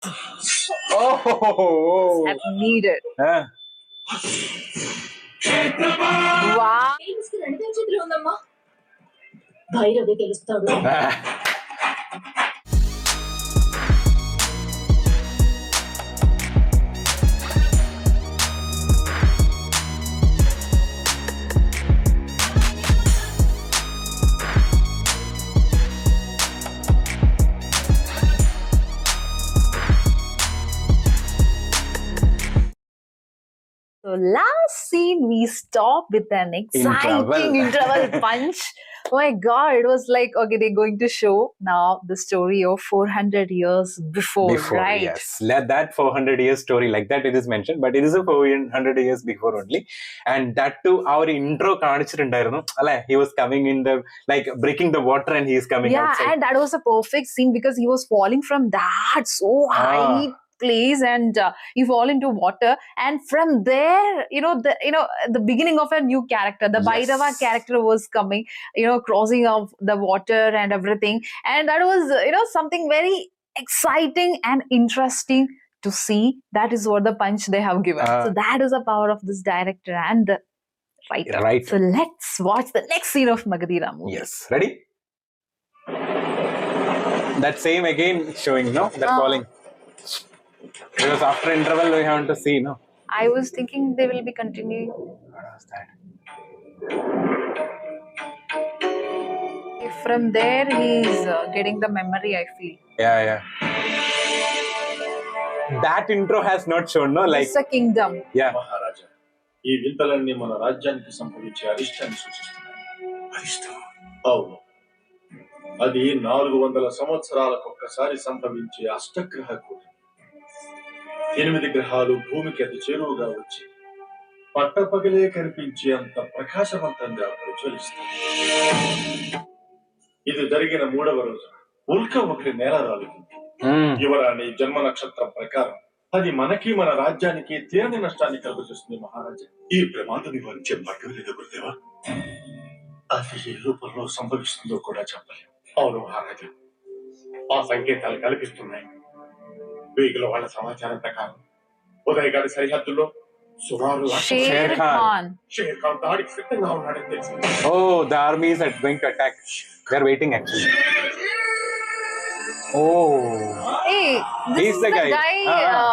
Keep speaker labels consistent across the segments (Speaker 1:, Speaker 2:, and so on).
Speaker 1: Oh,
Speaker 2: That needed.
Speaker 1: ah.
Speaker 2: Wow.
Speaker 3: భైరవే గెలుస్తాడు.
Speaker 1: Ah.
Speaker 2: So last scene we stop with an exciting interval punch. Oh my god, it was like, okay, they're going to show now the story of 400 years before, right?
Speaker 1: Yes, let that 400 years story, like that it is mentioned, but it is a 400 years before only. And that too, our intro കാണിച്ചിട്ടുണ്ടായിരുന്നു അല്ലെ, he was coming in the, like, breaking the water and he is coming
Speaker 2: Yeah,
Speaker 1: outside.
Speaker 2: and that was a perfect scene because he was falling from that so high place and he fall into water, and from there, the beginning of a new character, the
Speaker 1: Yes.
Speaker 2: Bhairava character was coming, crossing of the water and everything, and that was something very exciting and interesting to see. That is what the punch they have given. So that is the power of this director and the writer.
Speaker 1: Right.
Speaker 2: So let's watch the next scene of Magadira movie.
Speaker 1: Yes, ready? That same again showing, no, that falling. Because after interval we have to see, no.
Speaker 2: I was thinking they will be continuing.
Speaker 1: What was that?
Speaker 2: From there, he's getting the memory, I feel.
Speaker 1: Yeah. That intro has not shown, no, like.
Speaker 2: It's a kingdom.
Speaker 1: Yeah.
Speaker 4: మహారాజా, ఈ వింతలన్నీ మన రాజ్యానికి సంభవించే అరిష్టాన్ని సూచిస్తున్నాయి. అరిష్టం? అవును. అది 400 సంవత్సరాలకు ఒక్కసారి సంభవించే అష్టగ్రహ కూటమి. 8 గ్రహాలు భూమికి అతి చేరువుగా వచ్చి పట్టపగలే కనిపించే అంత ప్రకాశవంతంగా ప్రజ్వలిస్తాయి. ఇది జరిగిన 3వ రోజున ఉల్క ఒకటి నేల రాలుతుంది. యువరాణి జన్మ నక్షత్రం ప్రకారం అది మనకి మన రాజ్యానికి తీరని నష్టాన్ని కలుగజేస్తుంది. మహారాజా, ఈ ప్రమాదం నివారించే మార్గం లేదా గురుదేవా? అది ఏ రూపంలో సంభవిస్తుందో కూడా చెప్పలేము. అవును మహారాజా, ఆ సంకేతాలు కల్పిస్తున్నాయి. వీగుల వాళ్ళ సమాచారం ప్రకారం ఉదయ్ గారి సరిహద్దుల్లో సుమారు
Speaker 2: Sher Khan.
Speaker 4: షేర్ ఖాన్ దాడికి సిద్ధంగా ఉన్నాడని తెలిసింది.
Speaker 1: Oh, the army is going to attack. They are waiting actually. Oh,
Speaker 2: Hey, this
Speaker 1: he's
Speaker 2: is
Speaker 1: the guy.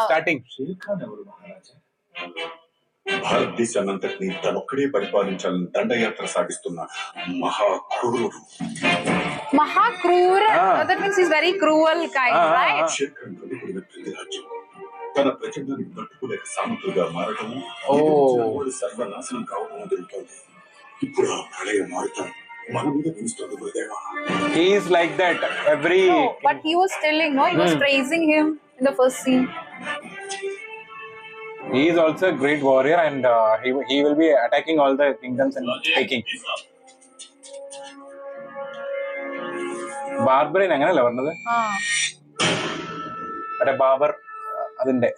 Speaker 1: Starting.
Speaker 4: Sher Khan ఎవరు మహారాజా?
Speaker 5: భారతదేశాన్నంతటినీ తనొక్కడే పరిపాలించాలని దండయాత్ర సాగిస్తున్న మహాక్రూరుడు.
Speaker 2: Mahakrura. That means he's very cruel kind, right?
Speaker 5: Sher Khan ప్రతికూలిన ప్రతి రాజ్యం తన ప్రచండానికి తట్టుకోలేక సామంతులుగా మారటము, సర్వనాశనం కావడం జరుగుతోంది. ఇప్పుడు ఆ ప్రళయం మారుతాం మన మీద వినిస్తుంది గురుదేవా.
Speaker 1: He is like that every.
Speaker 2: No, but he was telling, no, he was praising him in the first scene.
Speaker 1: He is also a great warrior, and he will be attacking all the kingdoms and taking. ബാർബറിൻ അങ്ങനല്ല പറഞ്ഞത്, മറ്റേ ബാബർ അതിന്റെ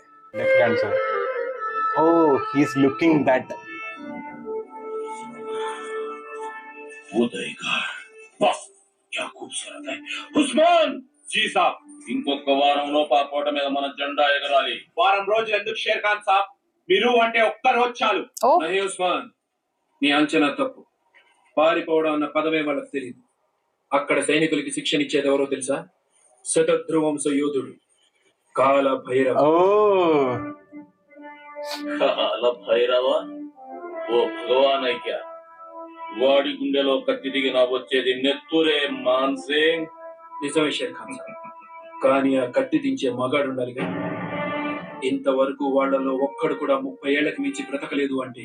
Speaker 1: കാണിച്ചത്. ഓ, he's looking that.
Speaker 4: Uday గారు, bus క్యా ఖూబ్సూరత్ high. Osman G సాబ్, ఇంకొక వారంలో కోట మీద మన జెండా ఎగరాలి. వారం రోజులు ఎందుకు షేర్ ఖాన్ సాబ్? మీరు అంటే ఒక్క రోజు చాలు. నహీ ఉస్మాన్, నీ అంచనా తప్పు. పారిపోవడం అన్న పదమే వాళ్ళకి తెలియదు. అక్కడ సైనికులకి శిక్షణ ఇచ్చేది ఎవరో తెలుసా? శతధ్రువంశ యోధుడు కాల భైరవ. కాల భైరవ ఓ భగవాన్ ఐక్యా, వాడి గుండెలో కత్తి దిగినా వచ్చేది నెత్తురే మాన్సింగ్. నిజమే షేర్ ఖాన్ సాబ్, కానీ ఆ కత్తి దించే మగాడు ఉండాలిగా. ఇంతవరకు వాళ్లలో ఒక్కడు కూడా 30 ఏళ్లకు మించి బ్రతకలేదు అంటే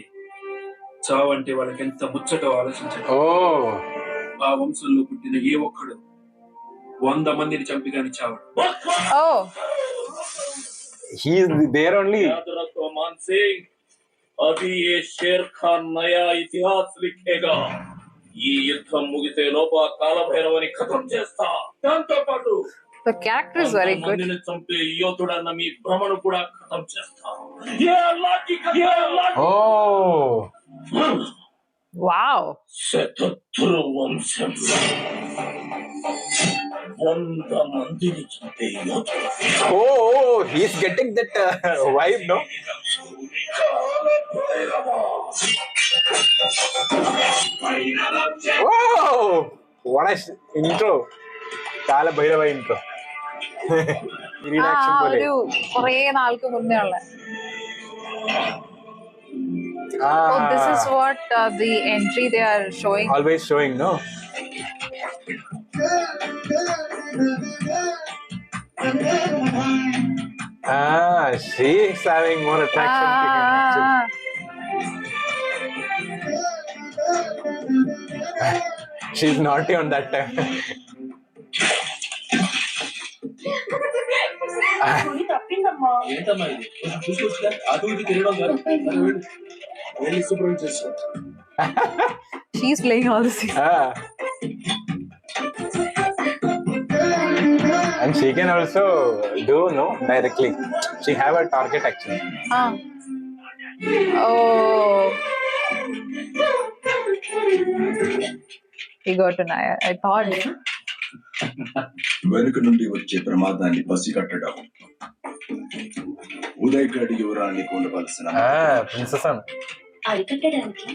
Speaker 4: చావంటే వాళ్ళకి ఎంత ముచ్చటో ఆలోచించారు. ఆ వంశంలో పుట్టిన ఏ ఒక్కడు 100 మందిని చంపి గాని చావడు.
Speaker 1: He is there only.
Speaker 4: Man Singh, Abhi A share Khan నయా ఇతిహాస్ లిఖేగా. ఈ యుద్ధం ముగిసే లోపు ఆ కాలభైరవని ఖతం చేస్తా. దాంతో పాటు
Speaker 2: The character is very good.
Speaker 4: చంపే యోధుడన్న మీ భ్రమను కూడా ఖతం చేస్తా.
Speaker 2: Wow.
Speaker 4: శతధృ వంశం 100 మందిని చంపే యోధుడు.
Speaker 1: Oh, he's getting that vibe, no? Wow, what a intro. കാല ഭൈരവ intro. Reaction പോലെ.
Speaker 2: ഒരു കുറേ നാൾക്ക് മുന്നേ ഉള്ള. Oh, this is what the entry they are showing.
Speaker 1: Always showing, no? She's having more attraction to him. Actually. She's naughty on that time.
Speaker 3: తప్పిందమ్మా.
Speaker 4: ఏంటమ్మా ఇది? కొంచెం చూసుకోవచ్చుగా? అటు ఇటు తిరగడం కాదు. వెళ్ళి శుభ్రం చేస్తాం.
Speaker 2: She's playing all the scenes.
Speaker 1: And she can also do no directly. She have a target actually.
Speaker 2: Oh. He got an eye. I thought.
Speaker 5: వెనుక నుండి వచ్చే ప్రమాదాన్ని పసిగట్టడం ఉదయగడి యువరానికి ఉండవలసిన
Speaker 1: Princess Anna.
Speaker 3: అరికట్టడానికి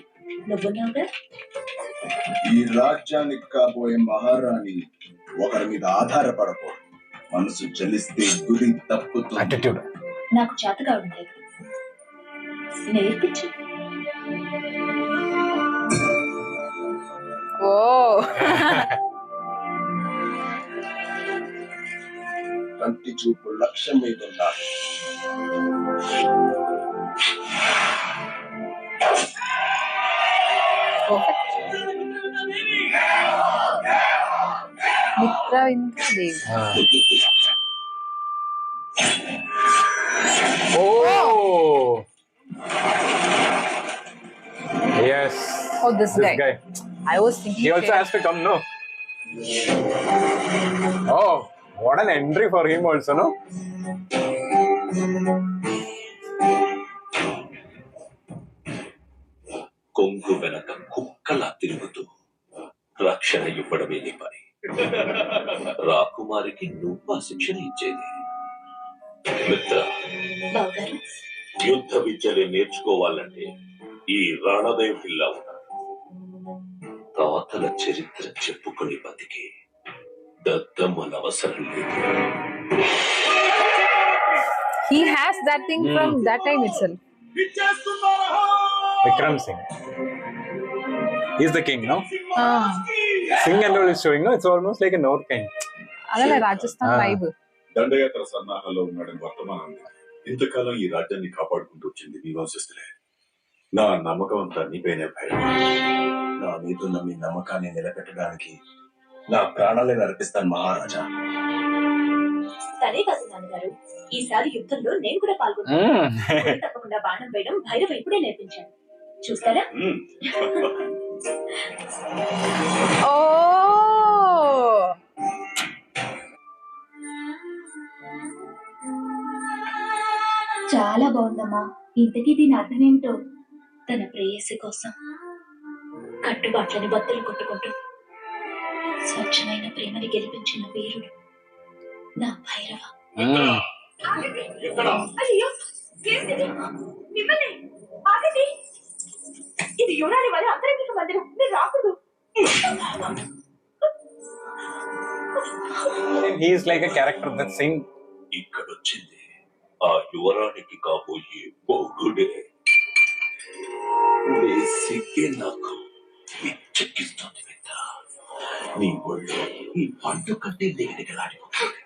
Speaker 3: నువ్వున్నావుగా.
Speaker 5: ఈ రాజ్యానికి కాబోయే మహారాణి ఒకరి మీద ఆధారపడకూడదు. మనసు చలిస్తే గురి తప్పుతుంది.
Speaker 1: Attitude.
Speaker 3: నాకు చేత కావడం లేదు. నేర్పించు.
Speaker 2: Oh.
Speaker 5: కంటి చూపు లక్ష్యం మీద ఉండాలి.
Speaker 2: Mitravindra Devi.
Speaker 1: Oh. Yes.
Speaker 2: Oh, this guy. I was thinking.
Speaker 1: He also has to come, no? Oh, what an entry for him also, no?
Speaker 4: కొంగు వెనక కుక్కలా తిరుగుతూ రక్షణ ఇవ్వడమే నీ పని. రాకుమారికి నువ్వు శిక్షణ ఇచ్చేది. మిత్ర,
Speaker 3: బావగారు,
Speaker 4: యుద్ధ విద్యలే నేర్చుకోవాలంటే ఈ రణదేవిలా ఉన్నాడు. తాతల చరిత్ర చెప్పుకొని బతికి దద్దమ్మల అవసరం లేదు.
Speaker 2: He has that thing from that time itself.
Speaker 1: Vikram Singh. He's the king, no? Singh and all is showing, no? It's almost like a North king.
Speaker 2: అదే రాజస్థాన్ వైబ్.
Speaker 5: దండయాత్ర సన్నాహాల్లో ఉన్నాడని వర్తమానం. ఇంతకాలం ఈ రాజ్యాన్ని కాపాడుకుంటూ వచ్చింది మీ వంశస్థులే. నా నమ్మకం అంతా నీపైనే భైరవ. నా మీదున్న మీ నమ్మకాన్ని నిలబెట్టడానికి నా ప్రాణాలే అర్పిస్తాను మహారాజా.
Speaker 3: సరే కాదు నాన్నగారు, ఈసారి యుద్ధంలో నేను కూడా పాల్గొంటాను. తప్పకుండా బాణం వేయడం భైరవ ఇప్పుడే నేర్పించాను. చూస్తారా?
Speaker 2: Oh.
Speaker 3: చాలా బాగుందమ్మా. ఇంతకీ దీని అర్థం ఏమిటో? తన ప్రేయసి కోసం కట్టుబాట్లని బద్దలు కొట్టుకుంటూ స్వచ్ఛమైన ప్రేమని గెలిపించిన వీరుడు నా భైరవ. అయ్యో, ఏంటిది? మిమ్మల్ని ఆగండి. ఇది యునాని వారి అంతరంగిక మందిరం. మీరు రాకూడదు.
Speaker 1: He is like a character that sing.
Speaker 4: ఇక్కడొచ్చింది ఆ యువరానికి కాబోయే బొగ్గుడే. సిగ్గే నాకు పిచ్చెక్కిస్తుంది మిత్ర. నీ ఒళ్ళు ఈ పండు కంటే దిగదిగలాడిపోతుంది.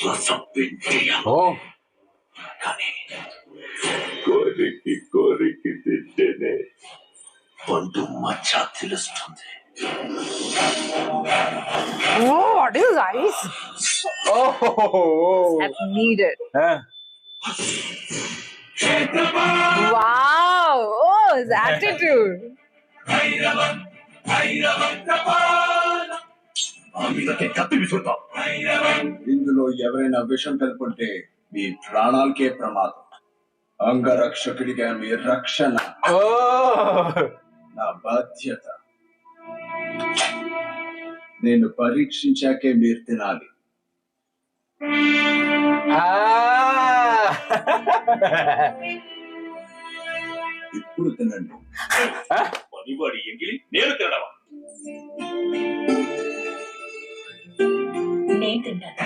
Speaker 4: రసం పిండి
Speaker 1: Oh.
Speaker 4: కానీ కోరికి తింటేనే పండు మచ్చ తెలుస్తుంది.
Speaker 2: Oh, what is ice?
Speaker 1: Oh.
Speaker 2: That's needed.
Speaker 1: Ah.
Speaker 2: Wow. Oh, his attitude.
Speaker 5: ఇందులో ఎవరైనా విషం కలుపుంటే మీ ప్రాణాలకే ప్రమాదం. అంగరక్షకుడిగా మీ రక్షణ
Speaker 1: Oh.
Speaker 5: నా బాధ్యత. నేను పరీక్షించాకే మీరు తినాలి.
Speaker 1: Ah.
Speaker 5: ఇప్పుడు తినండి.
Speaker 4: పనివాడి ఎంగిలి నేను తినడమా?
Speaker 3: నేను తింటాను.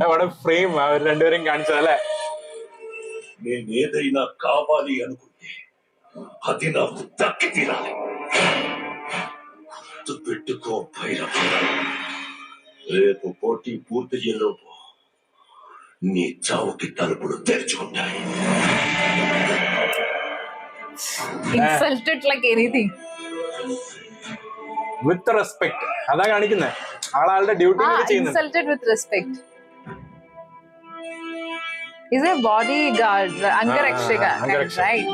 Speaker 1: What a frame. അവർ രണ്ടുപേരും കാണിച്ചതല്ലേ?
Speaker 4: నేనేదైనా కావాలి అనుకుంటే అది నాకు దక్కి తీరాలి. పెట్టుకో భైరవ. రేపు పోటీ పూర్తయ్యేలోపు నీ చావుకి తలుపులు తెరుచుకుంటాయి.
Speaker 2: Insulted like anything.
Speaker 1: With respect. അതാ കാണിക്കുന്നത്. ആളുടെ ഡ്യൂട്ടി ചെയ്യുന്നുണ്ട്.
Speaker 2: Insulted with respect. He's a bodyguard, Angarakshika,
Speaker 1: Angarakshika.
Speaker 2: right?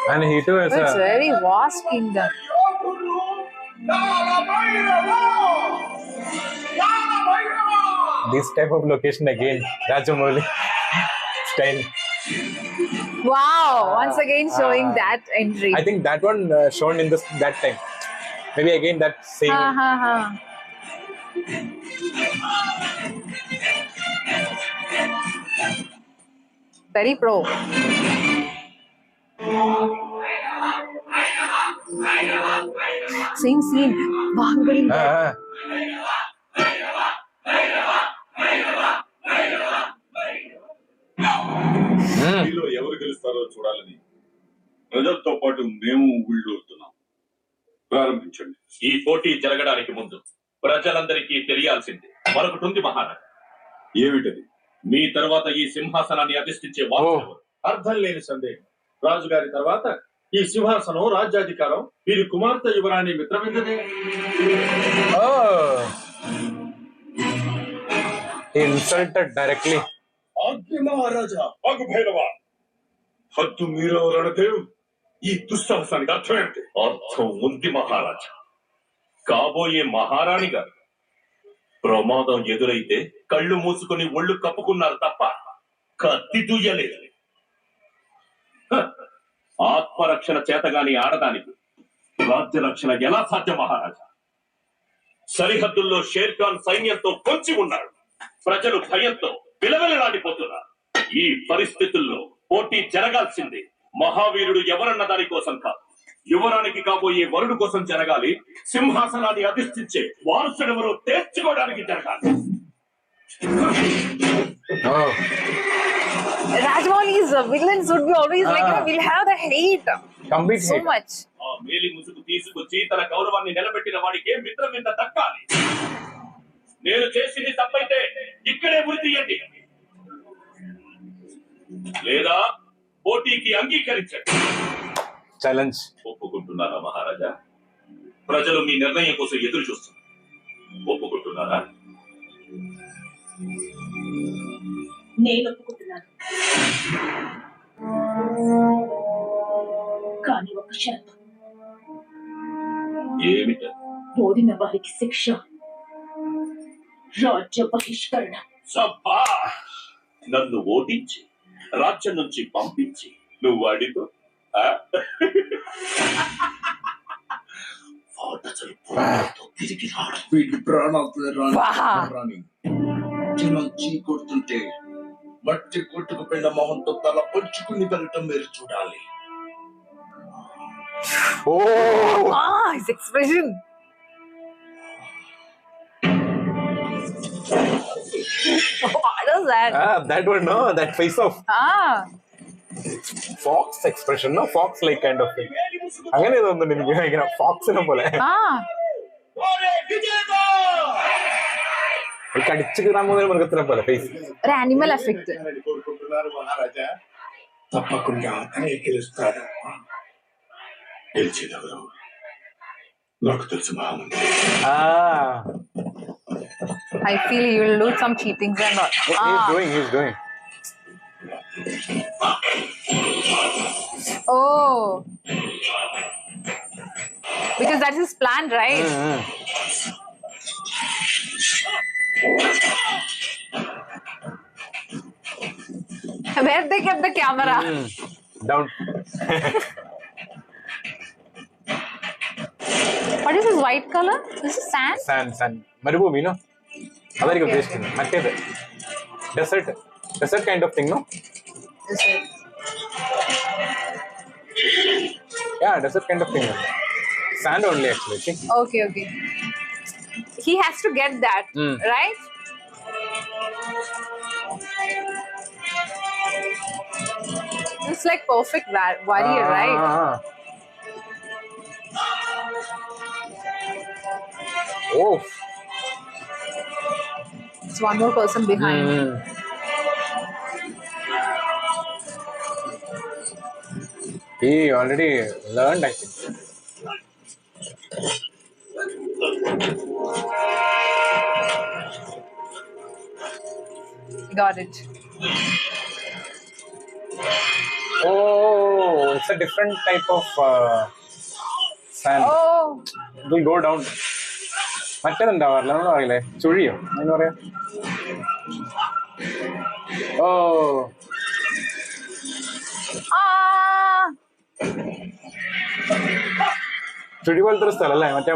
Speaker 1: And he too is
Speaker 2: It's very vast kingdom.
Speaker 1: this type of location again. Rajamouli style.
Speaker 2: Wow! Once again showing that entry.
Speaker 1: I think that one shown in that time. Maybe again that same.
Speaker 2: Ha. Very pro. Same scene. Bahubali.
Speaker 1: Ah.
Speaker 5: మీలో ఎవరు గెలుస్తారో చూడాలని ప్రజలతో పాటు మేము ఊళ్ళూరుతున్నాం. ప్రారంభించండి.
Speaker 4: ఈ పోటీ జరగడానికి ముందు ప్రజలందరికీ తెలియాల్సింది మరొకటి ఉంది మహారాజా.
Speaker 5: ఏమిటది?
Speaker 4: మీ తర్వాత ఈ సింహాసనాన్ని అధిష్ఠించే వారసుడు ఎవరు?
Speaker 6: అర్థం లేని సందేహం. రాజుగారి తర్వాత ఈ సింహాసనం రాజ్యాధికారం వీరి కుమార్తె యువరాణి మిత్రవిందదే.
Speaker 1: Oh. He insulted directly.
Speaker 5: ఆజ్ఞ మహారాజా. ఆగు భైరవ. హద్దు మీరో రణదేవ్. ఈ దుస్సాహసానికి అర్థం ఏమిటి?
Speaker 4: అర్థం ఉంది మహారాజా. కాబోయే మహారాణి గారు ప్రమాదం ఎదురైతే కళ్ళు మూసుకుని ఒళ్ళు కప్పుకున్నారు తప్ప కత్తి దుయ్యలేదు. హ! ఆత్మరక్షణ చేతగాని ఆడదానికి రాజ్య రక్షణ ఎలా సాధ్యం మహారాజా? సరిహద్దుల్లో షేర్ ఖాన్ సైన్యంతో పొంచి ఉన్నాడు. ప్రజలు భయంతో విలవిలలాడిపోతున్నారు. ఈ పరిస్థితుల్లో పోటీ జరగాల్సింది మహావీరుడు ఎవరన్న దాని కోసం కాదు, యువరానికి కాబోయే వరుడు కోసం జరగాలి. సింహాసనాన్ని అధిష్ఠించే వారసుడెవరో తేల్చుకోవడానికి జరగాలి.
Speaker 1: Oh.
Speaker 2: Rajmouli's villains would be always like, we'll have the hate.
Speaker 1: Complete
Speaker 2: So
Speaker 1: hate.
Speaker 2: much.
Speaker 4: ఆ మేలి ముసుగు తీసుకొచ్చి తన గౌరవాన్ని నిలబెట్టిన వాడికే మిత్రవింద దక్కాలి. నేను చేసింది తప్పైతే ఇక్కడే ఉరి తీయండి, లేదా పోటీకి అంగీకరించండి.
Speaker 1: Challenge.
Speaker 4: ఒప్పుకుంటున్నారా మహారాజా? ప్రజలు మీ నిర్ణయం కోసం ఎదురు చూస్తున్నారు. ఒప్పుకుంటున్నారా?
Speaker 3: నేను ఒప్పుకుంటున్నాను. కానీ ఒక షరతు.
Speaker 4: ఏమిట?
Speaker 3: ఓడిన వారికి శిక్ష రాజ్య బహిష్కరణ.
Speaker 4: సభాష్! నన్ను ఓడించి రాజ్యం నుంచి పంపించి నువ్వు వాడితో తిరిగి రాడు.
Speaker 5: వీటి ప్రాణాలతో
Speaker 2: Wow.
Speaker 5: రాణి జనం చీ కొడుతుంటే మట్టి కొట్టుకుపోయిన మొహంతో తల పంచుకుని వెళ్ళటం మీరు చూడాలి.
Speaker 1: Oh.
Speaker 2: His expression. What is that?
Speaker 1: That one, no, that face off. Fox expression, no, fox like kind of thing. അങ്ങനെ തോന്നുന്നു എനിക്ക് ഇങ്ങനെ ഫോക്സിനെ പോലെ കടിച്ചു കീറാൻ പോകുന്ന മൃഗത്തിനെ പോലെ ഫേസ്.
Speaker 2: An animal effect.
Speaker 5: కోరుకుంటున్నారు మహారాజా. తప్పకుండా అతనే గెలుస్తాడు. గెలిచేదెవరు నాకు తెలుసు మహామంత్రి.
Speaker 2: I feel you will do some cheatings and all.
Speaker 1: He's doing.
Speaker 2: Oh. Because that's his plan, right? Where they kept the camera?
Speaker 1: Down.
Speaker 2: What is this white color? This is sand?
Speaker 1: Sand. Marubhumi, no? Adarika uddeshittundi. Mattede. Desert kind of thing, no?
Speaker 2: Is it?
Speaker 1: Yeah, desert kind of thing. Sand only actually. See?
Speaker 2: Okay. He has to get that, right? It's like perfect warrior, right?
Speaker 1: Oh.
Speaker 2: It's one more person behind.
Speaker 1: He already learned, I think.
Speaker 2: Got it.
Speaker 1: Oh, it's a different type of sand.
Speaker 2: Oh,
Speaker 1: It will go down. മറ്റേതുണ്ടാവാറില്ല നമ്മൾ പറയില്ലേ ചുഴിയോ എന്ന് പറയാ ഓ ചുഴി പോലത്തെ ഒരു സ്ഥലം അല്ലേ മറ്റേ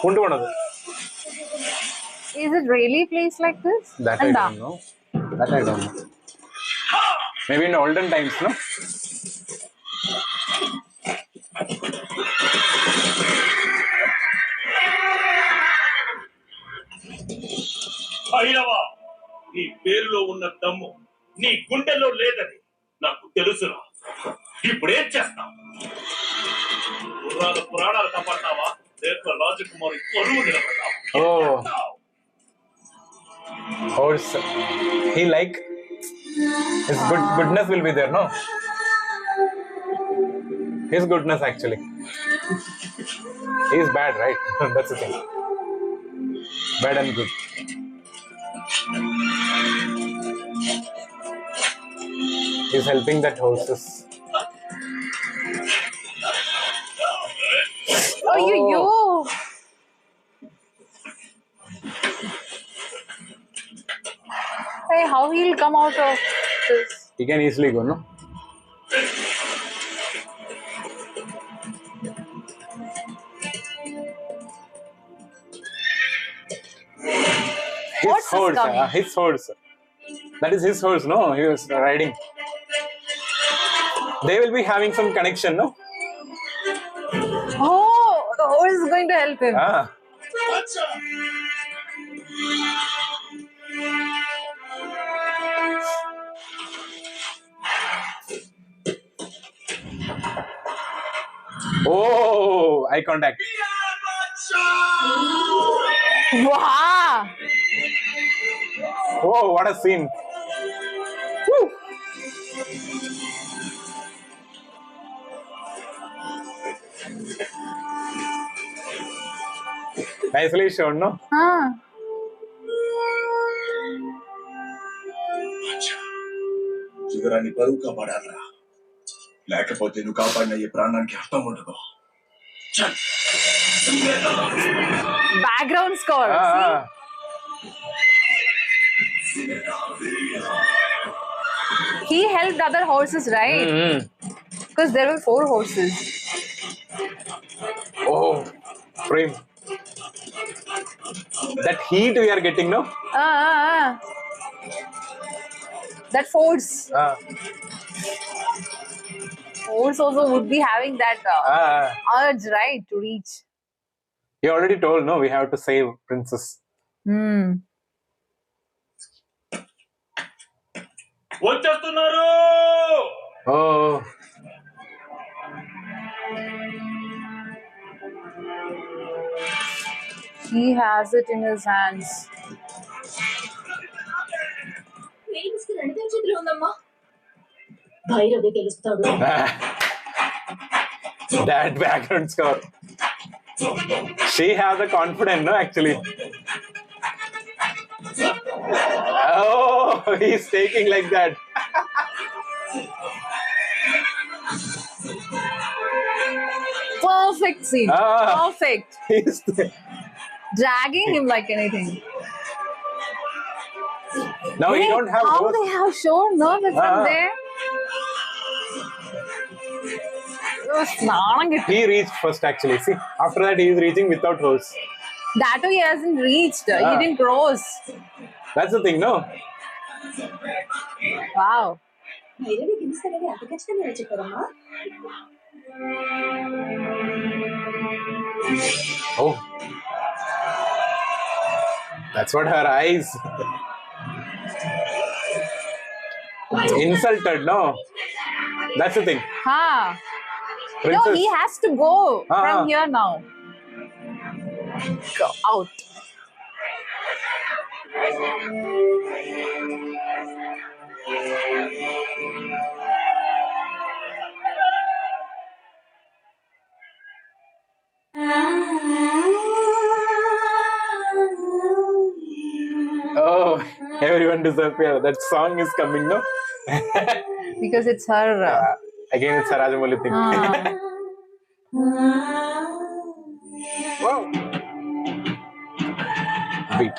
Speaker 1: കൊണ്ടുപോണത്.
Speaker 2: Is it really placed like this?
Speaker 1: That I don't know. Maybe in olden times, no?
Speaker 4: Bhairava, నీ పేరులో ఉన్న దమ్ము నీ గుండెల్లో లేదని నాకు తెలుసురా. ఇప్పుడేం చేస్తావు? గుర్రాల పురాణాలు కాపాడతావా లేక రాజకుమారి పరువు నిలబడతావా?
Speaker 1: Oh, horse. He like his goodness will be there, no? His goodness actually. He is bad, right? That's the thing. Bad and good. He's helping that horses.
Speaker 2: Oh, you. Hey, how he'll come out of this?
Speaker 1: He can easily go, no?
Speaker 2: Horse is coming.
Speaker 1: His horse. That is his horse, no? He was riding. They will be having some connection, no?
Speaker 2: Oh, the horse is going to help him.
Speaker 1: Ah. Oh, eye contact.
Speaker 2: Wow.
Speaker 1: Oh, what a scene. Woo. Nicely shown, no?
Speaker 2: Huh.
Speaker 5: చివరాన్ని పరువు కాపాడాలరా, లేకపోతే నువ్వు కాపాడిన ఈ ప్రాణానికి అర్థం ఉండదు.
Speaker 2: Background score. See? He helped other horses, right? Because there were 4 horses.
Speaker 1: Oh, frame. That heat we are getting, no?
Speaker 2: That force. Horse also would be having that urge, right, to reach.
Speaker 1: You already told, no? We have to save princess.
Speaker 4: వచ్చేస్తున్నారు.
Speaker 1: Oh.
Speaker 2: He has it in his hands.
Speaker 3: Bhairavi గెలుస్తాడు.
Speaker 1: That background score. She has a confidence, no? Actually. Oh, he's taking like that.
Speaker 2: Perfect scene. Perfect.
Speaker 1: He's
Speaker 2: Dragging him like anything.
Speaker 1: Now
Speaker 2: Hey,
Speaker 1: you don't have
Speaker 2: how
Speaker 1: those.
Speaker 2: they have shown nervous
Speaker 1: Ah.
Speaker 2: from there. സ്നാനം കിട്ടി.
Speaker 1: He reached first actually. See, after that he is reaching without hose.
Speaker 2: That too he hasn't reached. He
Speaker 1: Ah.
Speaker 2: didn't cross.
Speaker 1: That's the thing, no?
Speaker 2: Wow.
Speaker 1: Oh. That's what her eyes. Insulted, no? That's the thing.
Speaker 2: Ha. No,
Speaker 1: Princess.
Speaker 2: he has to go
Speaker 1: Ah.
Speaker 2: from here now. Go out.
Speaker 1: Oh, everyone disappear. That song is coming, no?
Speaker 2: Because it's her.
Speaker 1: Again, it's a Rajamouli thing.
Speaker 2: Ah.
Speaker 1: Wow. Beat.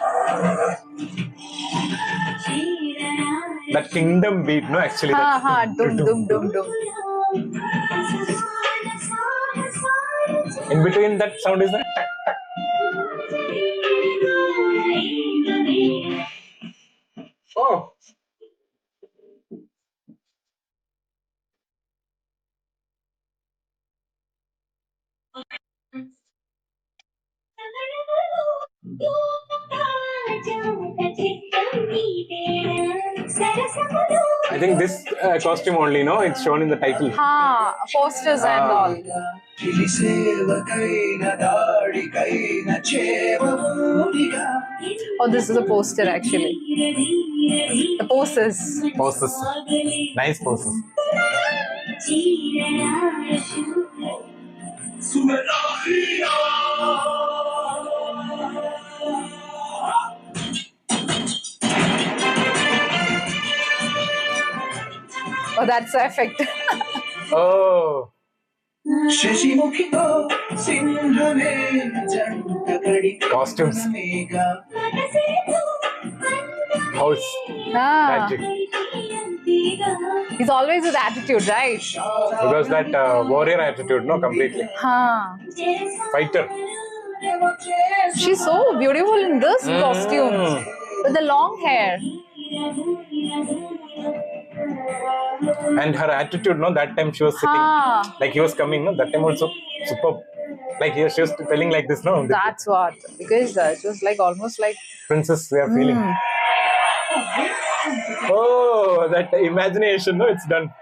Speaker 1: That kingdom beat, no? Actually,
Speaker 2: Ha
Speaker 1: that
Speaker 2: ha. Dum dum dum dum.
Speaker 1: in between that sound is that. Oh. I think this costume only, no? It's shown in the title.
Speaker 2: Ha. Posters and
Speaker 1: Ah.
Speaker 2: all. Oh, this is a poster actually. The posters.
Speaker 1: Poses. Nice poses.
Speaker 2: Oh, that's the effect.
Speaker 1: Oh. Costumes. House.
Speaker 2: Ah.
Speaker 1: Magic.
Speaker 2: He's always with attitude, right?
Speaker 1: Because that warrior attitude, no? Completely.
Speaker 2: Ha.
Speaker 1: Fighter.
Speaker 2: She's so beautiful in this costume with the long hair.
Speaker 1: And her attitude, no? That time she was sitting.
Speaker 2: Ha.
Speaker 1: Like he was coming, no? That time also superb. Like she was telling like this, no?
Speaker 2: That's what. Because it was like almost like.
Speaker 1: Princess, we are feeling. Oh, that imagination, no? It's done.